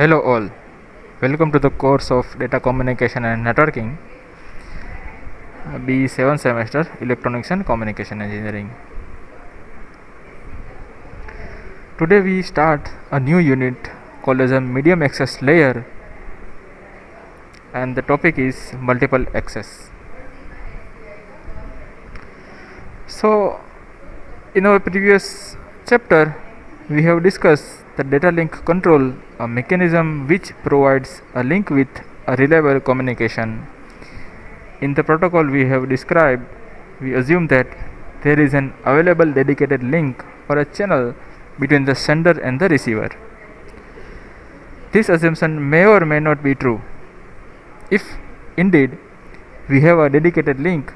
Hello all, welcome to the course of Data Communication and Networking, B7 semester Electronics and Communication Engineering. Today we start a new unit called as a medium access layer, and the topic is multiple access. So in our previous chapter we have discussed the data link control, a mechanism which provides a link with a reliable communication. In the protocol we have described, we assume that there is an available dedicated link or a channel between the sender and the receiver. This assumption may or may not be true. If indeed we have a dedicated link,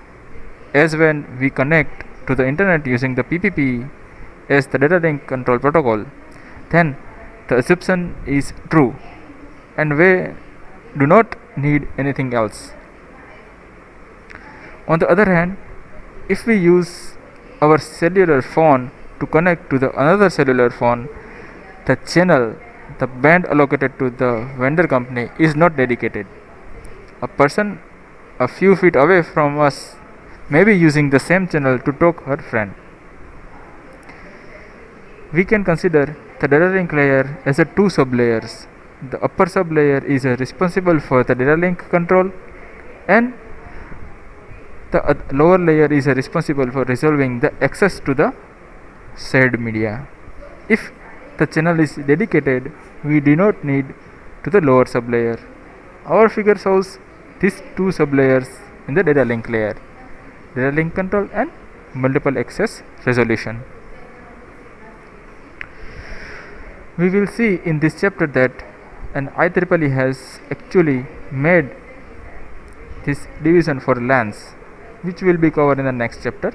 as when we connect to the internet using the PPP as the data link control protocol, then the assumption is true and we do not need anything else. On the other hand, if we use our cellular phone to connect to the another cellular phone, the channel, the band allocated to the vendor company is not dedicated. A person a few feet away from us may be using the same channel to talk her friend. We can consider the data link layer as a two sub-layers. The upper sub-layer is responsible for the data link control, and the lower layer is responsible for resolving the access to the shared media. If the channel is dedicated, we do not need to the lower sub-layer. Our figure shows these two sub-layers in the data link layer: data link control and multiple access resolution. We will see in this chapter that an IEEE has actually made this division for LANs, which will be covered in the next chapter.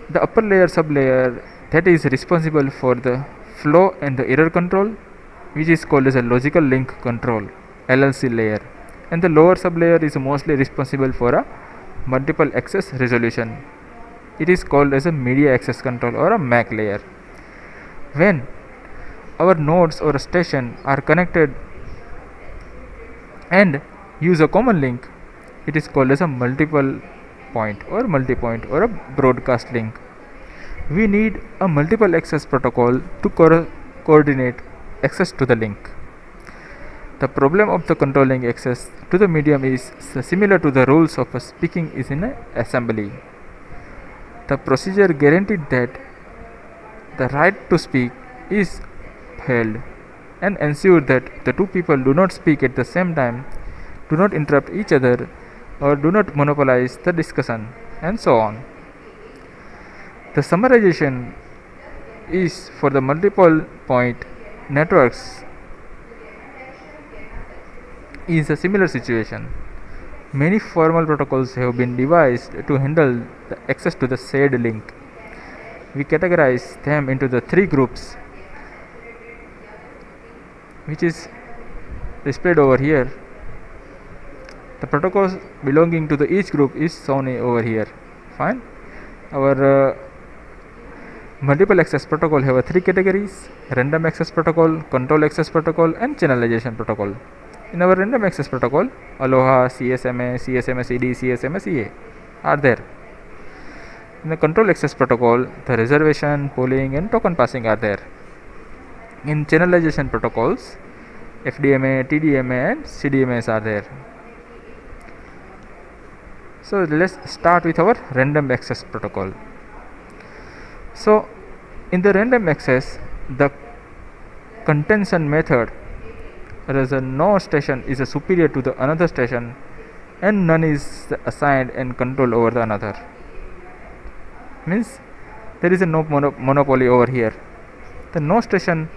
The upper layer sub-layer that is responsible for the flow and the error control, which is called as a logical link control, LLC layer, and the lower sub-layer is mostly responsible for a multiple access resolution. It is called as a media access control or a MAC layer. When our nodes or a station are connected and use a common link, it is called as a multiple point or multi-point or a broadcast link. We need a multiple access protocol to coordinate access to the link. The problem of the controlling access to the medium is similar to the rules of speaking is in an assembly. The procedure guaranteed that the right to speak is held and ensure that the two people do not speak at the same time, do not interrupt each other, or do not monopolize the discussion, and so on. The summarization is for the multiple point networks is a similar situation. Many formal protocols have been devised to handle the access to the shared link. We categorize them into the three groups, which is displayed over here. The protocols belonging to the each group is shown over here. Fine. Our multiple access protocol have three categories: random access protocol, control access protocol, and channelization protocol. In our random access protocol, Aloha, CSMA, CSMA-CD, CSMA-CA are there. In the control access protocol, the reservation, polling, and token passing are there. In channelization protocols, FDMA, TDMA, and CDMAs are there. So let's start with our random access protocol. So in the random access, the contention method, whereas no station is superior to the another station and none is assigned and control over the another. Means there is a no monopoly over here. The no station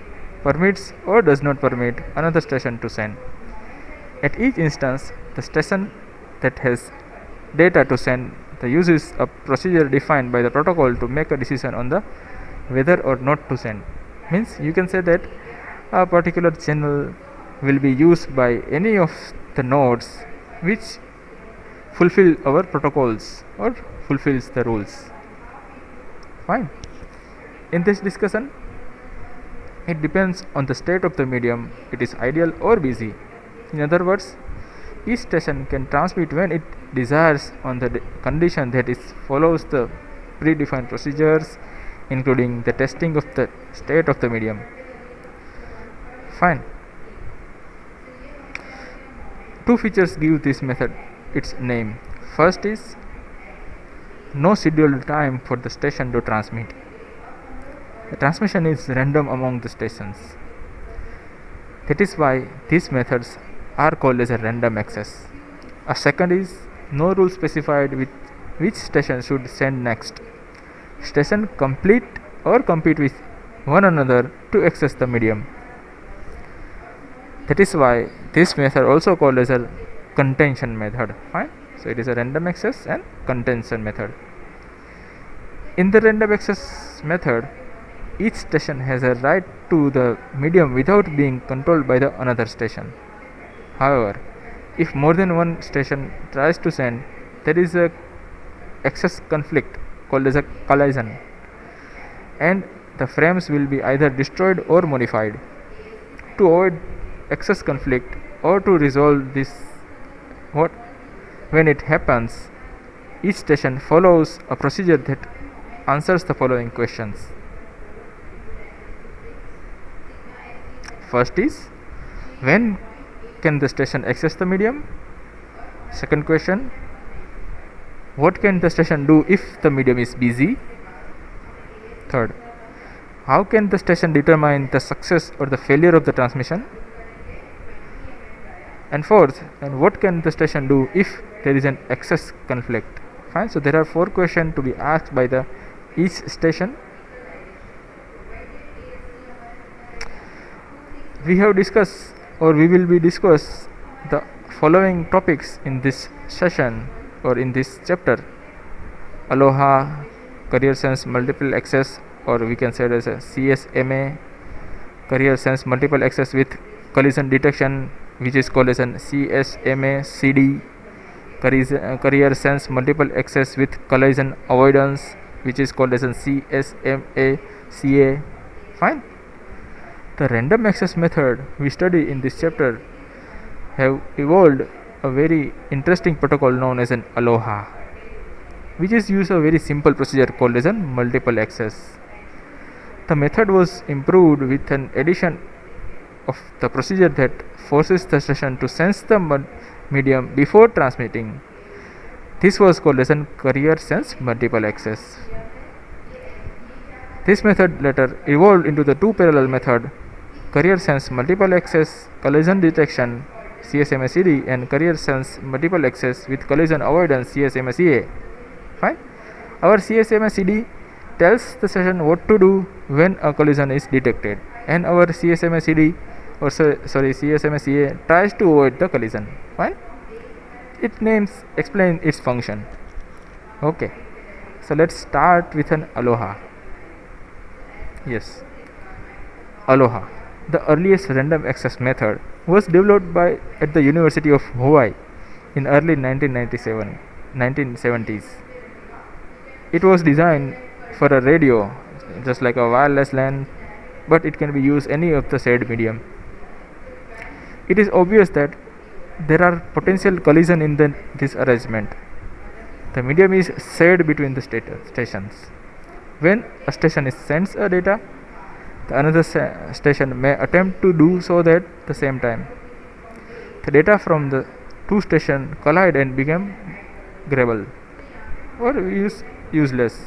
permits or does not permit another station to send. At each instance, the station that has data to send, the uses a procedure defined by the protocol to make a decision on the whether or not to send. Means you can say that a particular channel will be used by any of the nodes which fulfill our protocols or fulfills the rules. Fine. In this discussion, It depends on the state of the medium, it is ideal or busy. In other words, each station can transmit when it desires on the condition that it follows the predefined procedures, including the testing of the state of the medium. Fine. Two features give this method its name. First is no scheduled time for the station to transmit. The transmission is random among the stations. That is why these methods are called as a random access. A second is no rule specified with which station should send next. Station complete or compete with one another to access the medium. That is why this method also called as a contention method. Fine. So it is a random access and contention method. In the random access method, each station has a right to the medium without being controlled by the another station. However, if more than one station tries to send, there is a access conflict called as a collision, and the frames will be either destroyed or modified. To avoid access conflict or to resolve this, when it happens, each station follows a procedure that answers the following questions. First is, when can the station access the medium? Second question, what can the station do if the medium is busy? Third, how can the station determine the success or the failure of the transmission? And fourth, and what can the station do if there is an access conflict? Fine. So there are 4 questions to be asked by the each station. We have discussed, or we will be discuss the following topics in this session or in this chapter: Aloha, Carrier Sense Multiple Access, or we can say it as a CSMA, Carrier Sense Multiple Access with Collision Detection, which is called as an CSMA CD, Carrier Sense Multiple Access with Collision Avoidance, which is called as an CSMA CA. Fine. The random access method we study in this chapter have evolved a very interesting protocol known as an Aloha, which is used a very simple procedure called as a multiple access. The method was improved with an addition of the procedure that forces the station to sense the medium before transmitting. This was called as a Carrier Sense Multiple Access. This method later evolved into the 2 parallel method: Carrier Sense Multiple Access Collision Detection CSMA CD and Carrier Sense Multiple Access with Collision Avoidance CSMA CA. Fine. Our CSMA CD tells the station what to do when a collision is detected, and our CSMA CD or CSMA CA tries to avoid the collision. Fine. It explains its function. Okay. So let's start with an Aloha. Yes. Aloha, the earliest random access method, was developed at the University of Hawaii in early 1970s. It was designed for a radio, just like a wireless LAN, but it can be used any of the said medium. It is obvious that there are potential collision in this arrangement. The medium is shared between the stations. When a station sends a data, the another station may attempt to do so at the same time. The data from the 2 stations collide and become garbled or useless.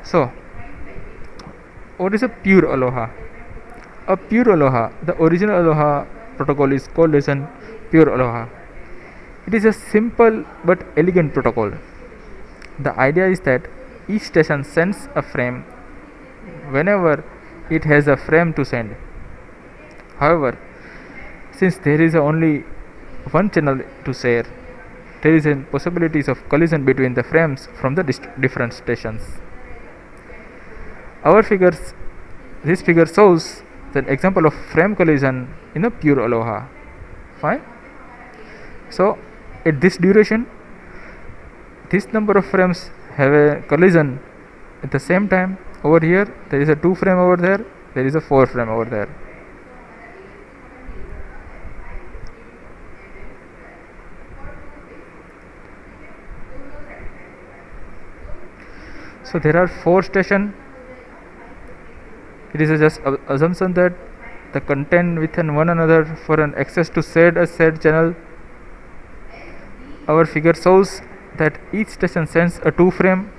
So, what is a pure Aloha? A pure Aloha, the original Aloha protocol is called as an pure Aloha. It is a simple but elegant protocol. The idea is that each station sends a frame whenever it has a frame to send. However, since there is only one channel to share, there is a possibilities of collision between the frames from the different stations. This figure shows the example of frame collision in a pure Aloha. Fine. So at this duration, this number of frames have a collision at the same time. Over here there is a 2 frame over there, there is a 4 frame over there. So there are 4 stations. It is a just assumption that the content within one another for an access to said channel. Our figure shows that each station sends a 2 frame.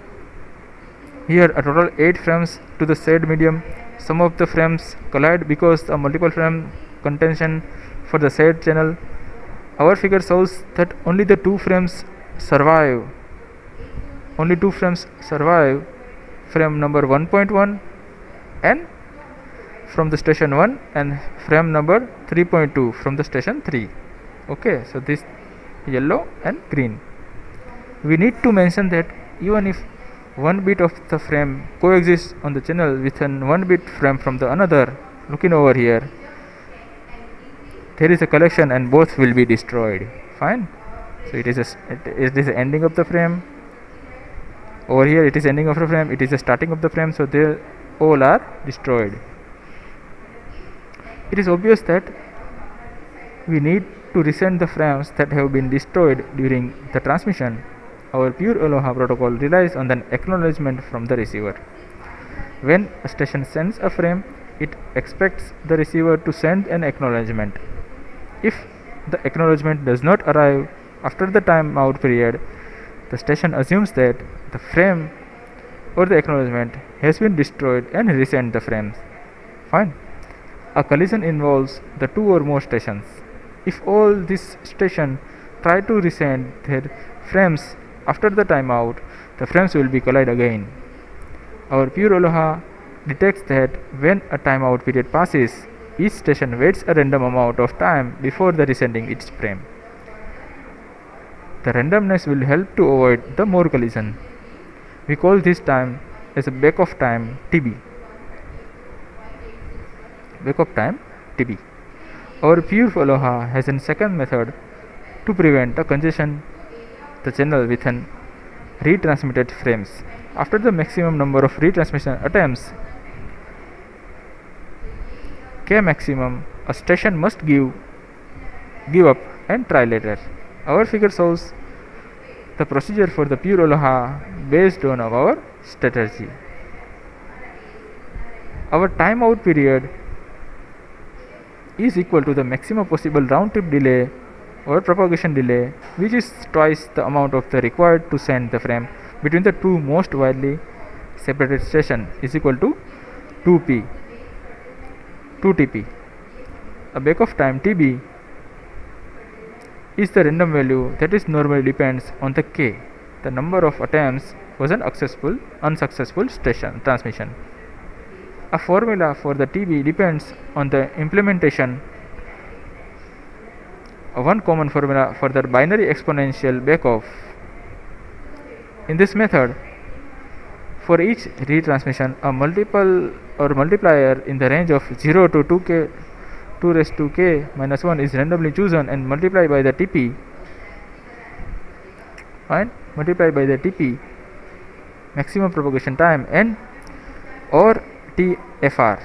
Here a total 8 frames to the said medium. Some of the frames collide because a multiple frame contention for the said channel. Our figure shows that only the 2 frames survive. Only 2 frames survive, frame number 1.1 and from the station 1 and frame number 3.2 from the station 3. Okay, so this yellow and green. We need to mention that even if one bit of the frame coexists on the channel within one bit frame from the another, looking over here, there is a collection and both will be destroyed. Fine. So it is the ending of the frame. Over here it is ending of the frame, it is the starting of the frame, so they all are destroyed. It is obvious that we need to resend the frames that have been destroyed during the transmission. Our pure Aloha protocol relies on an acknowledgement from the receiver. When a station sends a frame, it expects the receiver to send an acknowledgement. If the acknowledgement does not arrive after the timeout period, the station assumes that the frame or the acknowledgement has been destroyed and resend the frames. Fine. A collision involves the 2 or more stations. If all these stations try to resend their frames after the timeout, the frames will be collide again. Our pure Aloha detects that when a timeout period passes, each station waits a random amount of time before the resending its frame. The randomness will help to avoid the more collision. We call this time as a back-off time TB. Back-off time TB. Our pure Aloha has a second method to prevent a congestion the channel within retransmitted frames. After the maximum number of retransmission attempts, K maximum, a station must give up and try later. Our figure shows the procedure for the pure Aloha based on our strategy. Our timeout period is equal to the maximum possible round trip delay or propagation delay, which is twice the amount of the required to send the frame between the 2 most widely separated stations, is equal to 2TP. A back-off time TB is the random value that is normally depends on the K, the number of attempts was an unsuccessful station transmission. A formula for the TB depends on the implementation. One common formula for the binary exponential backoff. In this method, for each retransmission, a multiple or multiplier in the range of 0 to 2 raised to k minus 1 is randomly chosen and multiplied by the TP. Fine, multiplied by the TP, maximum propagation time, and or TFR,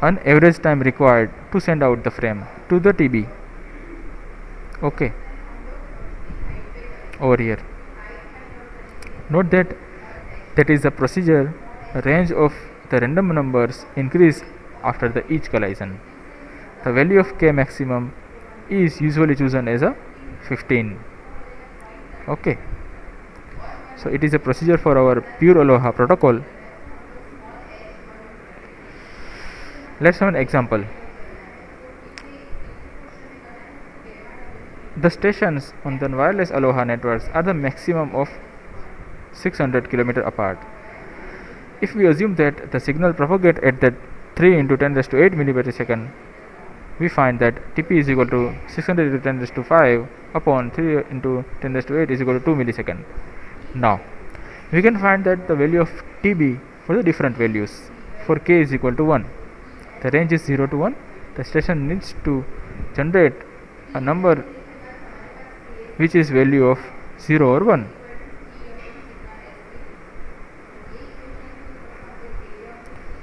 an average time required to send out the frame to the TB. Okay, over here note that is the procedure. Range of the random numbers increase after the each collision. The value of K maximum is usually chosen as a 15. Okay, so it is a procedure for our pure Aloha protocol. Let's have an example. The stations on the wireless Aloha networks are the maximum of 600 km apart. If we assume that the signal propagates at the 3 into 10 raised to 8 millimeter second, we find that TP is equal to 600 into 10 raised to 5 upon 3 into 10 raised to 8 is equal to 2 millisecond. Now, we can find that the value of TB for the different values. For K is equal to 1. The range is 0 to 1. The station needs to generate a number which is value of 0 or 1.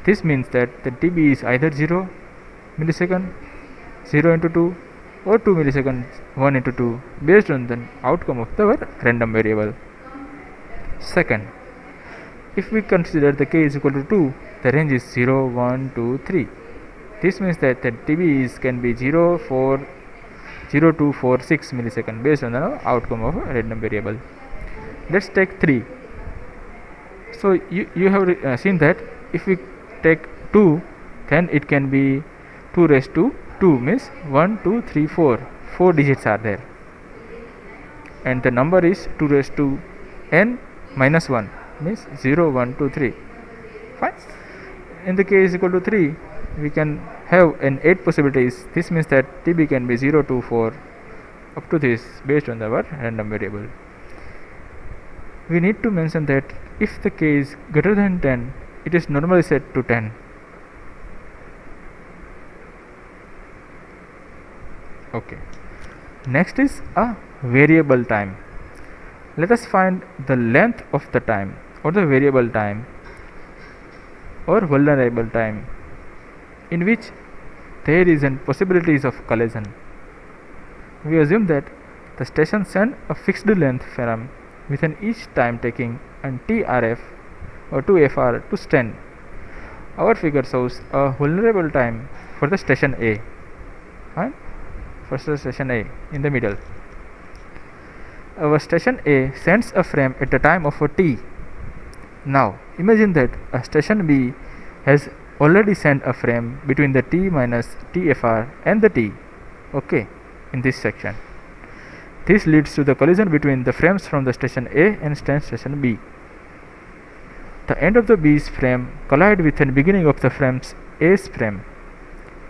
This means that the TB is either 0 millisecond, 0 into 2, or 2 milliseconds, 1 into 2, based on the outcome of the random variable. Second, if we consider the k is equal to 2, the range is 0, 1, 2, 3. This means that the TB can be 0, 4, 0, 2, 4, 6 millisecond based on the outcome of a random variable. Let's take 3. So you have seen that if we take 2, then it can be 2 raised to 2, means 1, 2, 3, 4. 4 digits are there. And the number is 2 raised to n minus 1, means 0, 1, 2, 3. Fine. In the k is equal to 3, we can have an 8 possibilities. This means that TB can be 0, 2, 4 up to this based on our random variable. We need to mention that if the k is greater than 10, it is normally set to 10. Okay. Next is a variable time. Let us find the length of the time, or the variable time, or vulnerable time, in which there is an possibilities of collision. We assume that the station send a fixed length frame within each time taking and TRF or 2FR to stand. Our figure shows a vulnerable time for the station A. Fine? First station A in the middle. Our station A sends a frame at the time of a T. Now imagine that a station B has already sent a frame between the T minus TFR and the T. Okay, in this section. This leads to the collision between the frames from the station A and station B. The end of the B's frame collide with the beginning of the frame's A's frame.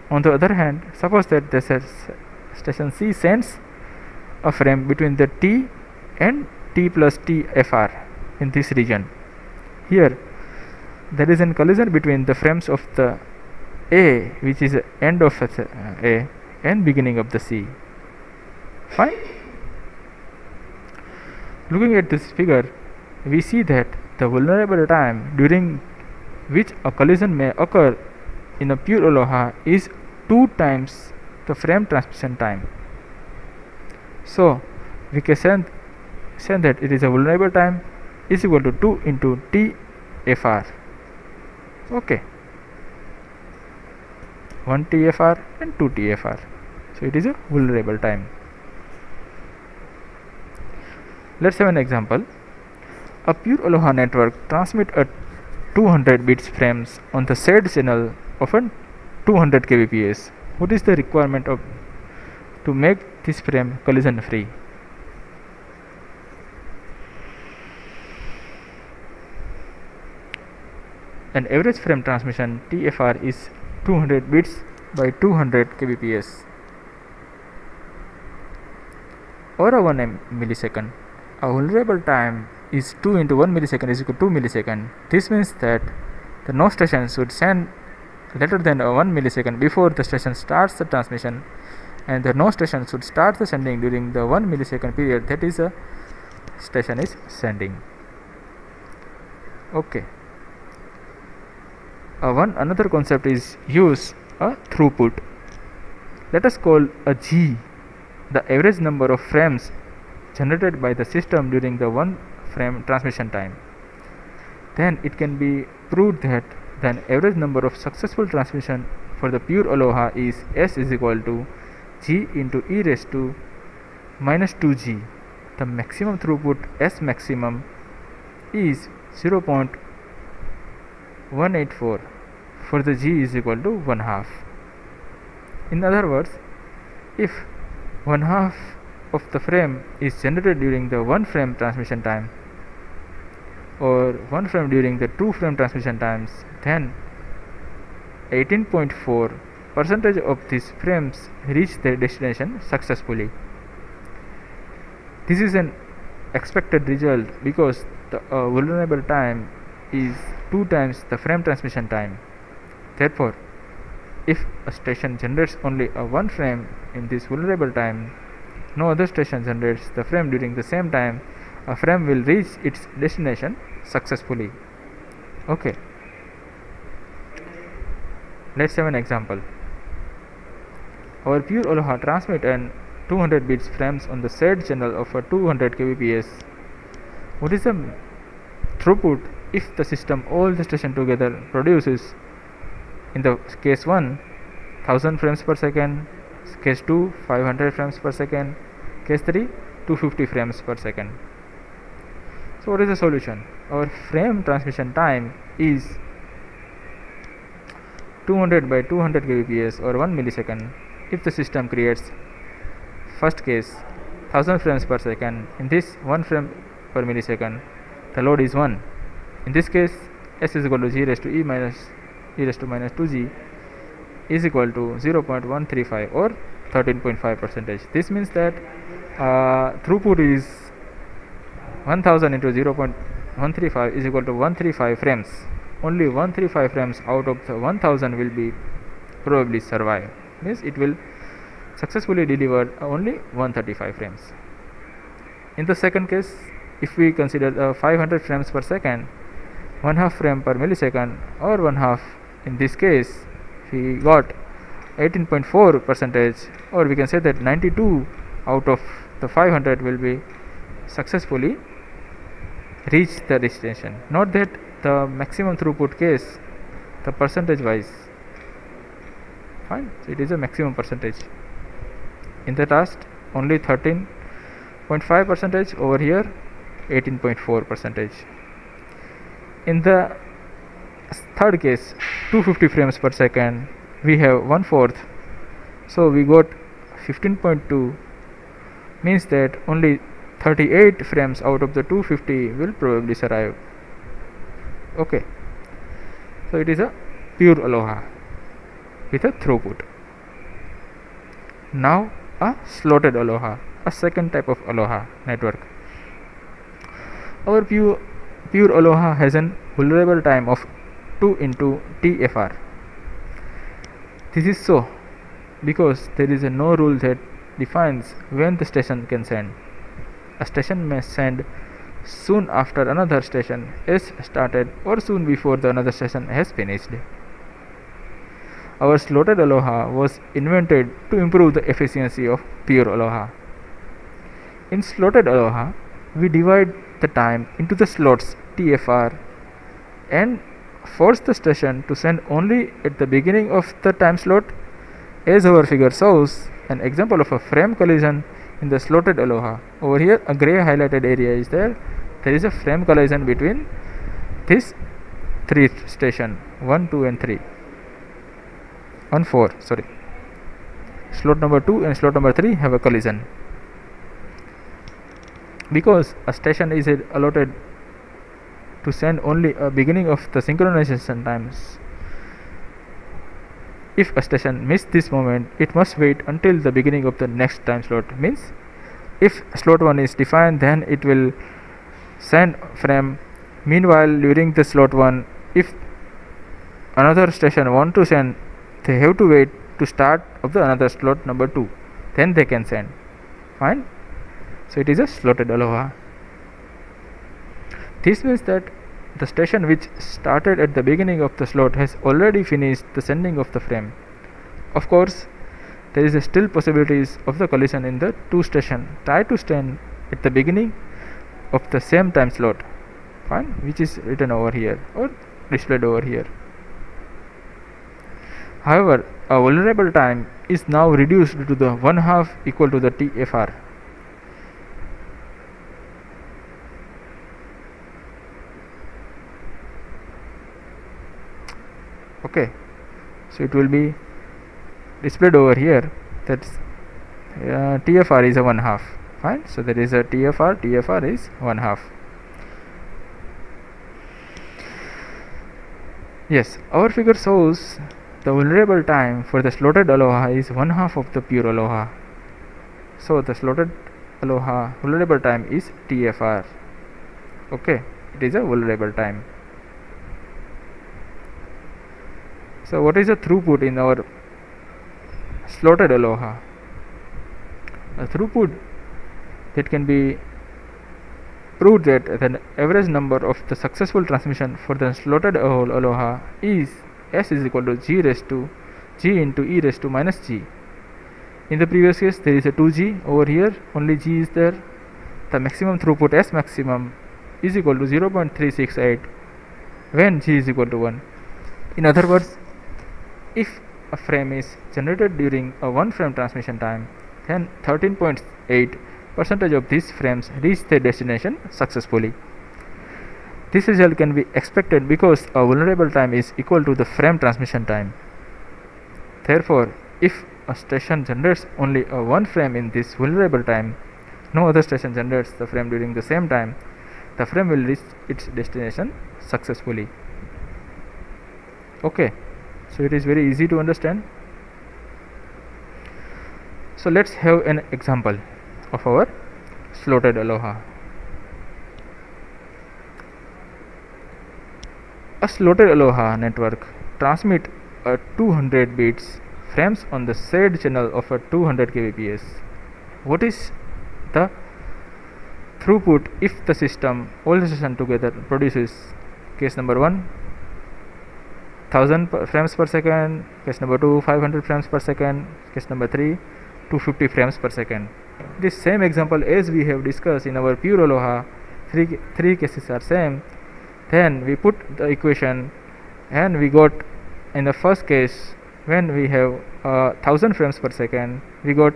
On the other hand, suppose that the station C sends a frame between the T and T plus TFR in this region. Here there is a collision between the frames of the A, which is the end of A, and beginning of the C. Fine. Looking at this figure, we see that the vulnerable time during which a collision may occur in a pure aloha is 2 times the frame transmission time. So we can say that it is a vulnerable time is equal to 2 into TFR. Okay, 1 TFR and 2 TFR. So it is a vulnerable time. Let's have an example. A pure aloha network transmit a 200 bits frames on the said channel of a 200 kbps. What is the requirement of to make this frame collision free? An average frame transmission TFR is 200 bits by 200 kbps or a 1 millisecond. A vulnerable time is 2 into 1 millisecond is equal to 2 millisecond. This means that the no station should send later than 1 millisecond before the station starts the transmission, and the no station should start the sending during the 1 millisecond period that is a station is sending. Okay. Another concept is use a throughput. Let us call a G the average number of frames generated by the system during the 1 frame transmission time. Then it can be proved that the average number of successful transmission for the pure aloha is S is equal to G into e raised to minus 2G. The maximum throughput S maximum is 0.184 for the G is equal to 1/2. In other words, if 1/2 of the frame is generated during the 1 frame transmission time or 1 frame during the 2 frame transmission times, then 18.4% of these frames reach their destination successfully. This is an expected result because the vulnerable time is 2 times the frame transmission time. Therefore, if a station generates only a 1 frame in this vulnerable time, no other station generates the frame during the same time, a frame will reach its destination successfully. Okay. Let's have an example. Our pure Aloha transmit an 200 bits frames on the said channel of a 200 kbps. What is the throughput if the system all the station together produces? In the case 1, 1000 frames per second, case 2, 500 frames per second, case 3, 250 frames per second. So what is the solution? Our frame transmission time is 200 by 200 kbps or 1 millisecond if the system creates first case 1000 frames per second. In this 1 frame per millisecond, the load is 1. In this case, s is equal to g raised to e raised to minus 2g is equal to 0.135 or 13.5%. This means that throughput is 1000 into 0.135 is equal to 135 frames. Only 135 frames out of the 1000 will be probably survive. Means it will successfully deliver only 135 frames. In the second case, if we consider 500 frames per second, 1/2 frame per millisecond, or 1/2, in this case we got 18.4%, or we can say that 92 out of the 500 will be successfully reach the destination. Not that the maximum throughput case, the percentage wise, fine, so it is a maximum percentage. In the last only 13.5%, over here 18.4%. In the third case, 250 frames per second, we have 1/4, so we got 15.2, means that only 38 frames out of the 250 will probably survive. Okay, so it is a pure Aloha with a throughput. Now a slotted Aloha, a second type of Aloha network. Our pure Aloha has an vulnerable time of 2 into TFR. This is so because there is no rule that defines when the station can send. A station may send soon after another station has started or soon before the another station has finished. Our slotted Aloha was invented to improve the efficiency of pure Aloha. In slotted Aloha, we divide the time into the slots TFR and force the station to send only at the beginning of the time slot. As our figure shows an example of a frame collision in the slotted Aloha. Over here a gray highlighted area is there. There is a frame collision between these three stations 1, 2 and 3. 1, 4, sorry. Slot number 2 and slot number 3 have a collision. Because a station is allotted to send only a beginning of the synchronization times, if a station missed this moment, it must wait until the beginning of the next time slot. Means if slot 1 is defined, then it will send frame. Meanwhile, during the slot 1, if another station want to send, they have to wait to start of the another slot number 2, then they can send. Fine. So it is a slotted Aloha. This means that the station which started at the beginning of the slot has already finished the sending of the frame. Of course, there is still possibilities of the collision in the two station. Try to stand at the beginning of the same time slot, fine, which is written over here or displayed over here. However, a vulnerable time is now reduced to the 1/2 equal to the TFR. Okay, so it will be displayed over here that TFR is a 1/2. Fine, so there is a TFR is 1/2. Yes, our figure shows the vulnerable time for the slotted Aloha is 1/2 of the pure Aloha. So the slotted Aloha vulnerable time is TFR. Okay, it is a vulnerable time. So what is the throughput in our slotted Aloha? A throughput that can be proved that the average number of the successful transmission for the slotted Aloha is s is equal to g raised to g into e raised to minus g. In the previous case there is a 2g, over here only g is there. The maximum throughput S maximum is equal to 0.368 when g is equal to 1. In other words, if a frame is generated during a 1 frame transmission time, then 13.8% of these frames reach their destination successfully. This result can be expected because a vulnerable time is equal to the frame transmission time. Therefore, if a station generates only a 1 frame in this vulnerable time, no other station generates the frame during the same time, the frame will reach its destination successfully. Okay, so it is very easy to understand. So let's have an example of our slotted Aloha. A slotted Aloha network transmits a 200 bits frames on the shared channel of a 200 kbps. What is the throughput if the system, all the session together, produces case number 1 1000 frames per second, case number 2 500 frames per second, case number 3 250 frames per second. This same example as we have discussed in our pure Aloha, three cases are same. Then we put the equation and we got, in the first case when we have 1000 frames per second, we got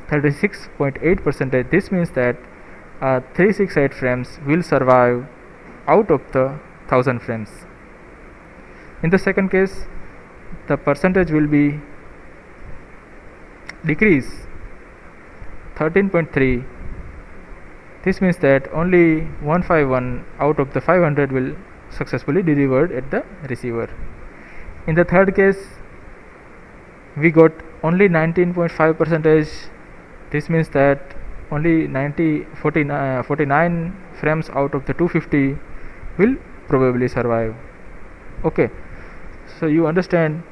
36.8%. This means that 368 frames will survive out of the 1000 frames. In the second case, the percentage will be decrease 13.3. This means that only 151 out of the 500 will successfully delivered at the receiver. In the third case, we got only 19.5%. This means that only 49 frames out of the 250 will probably survive. Okay, so you understand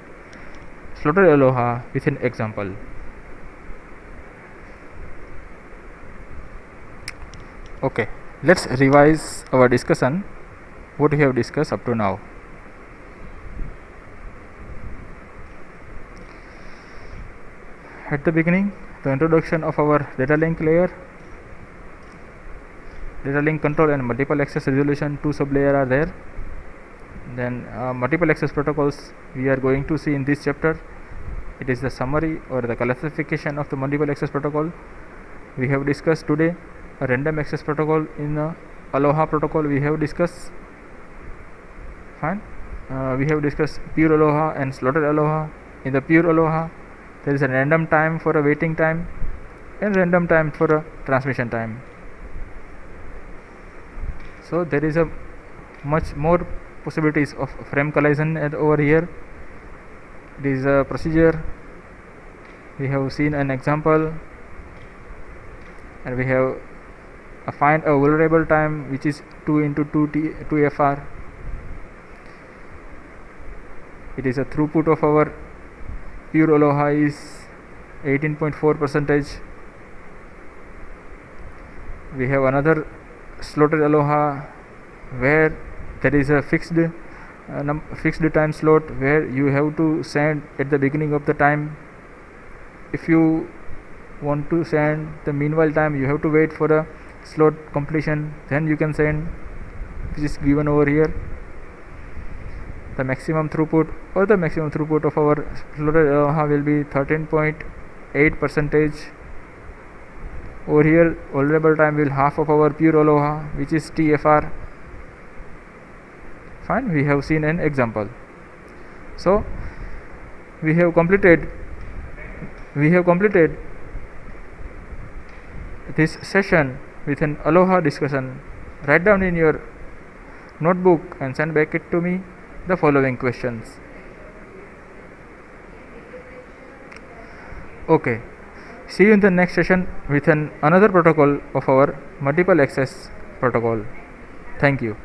slotted Aloha with an example. Okay, let's revise our discussion, what we have discussed up to now. At the beginning, the introduction of our data link layer, data link control and multiple access resolution, two sub layers are there. Then multiple access protocols we are going to see in this chapter. It is the summary or the classification of the multiple access protocol. We have discussed today a random access protocol in the Aloha protocol we have discussed. Fine. We have discussed pure Aloha and slotted Aloha. In the pure Aloha, there is a random time for a waiting time and random time for a transmission time. So there is a much more possibilities of frame collision over here. This is a procedure. We have seen an example, and we have find a vulnerable time which is 2 into 2FR. It is a throughput of our pure Aloha is 18.4%. We have another slotted Aloha where there is a fixed time slot where you have to send at the beginning of the time. If you want to send the meanwhile time, you have to wait for a slot completion, then you can send, which is given over here. The maximum throughput of our slotted Aloha will be 13.8%. Over here, vulnerable time will half of our pure Aloha, which is TFR. Fine, we have seen an example. So we have completed this session with an Aloha discussion. Write down in your notebook and send back it to me the following questions. Okay, see you in the next session with another protocol of our multiple access protocol. Thank you.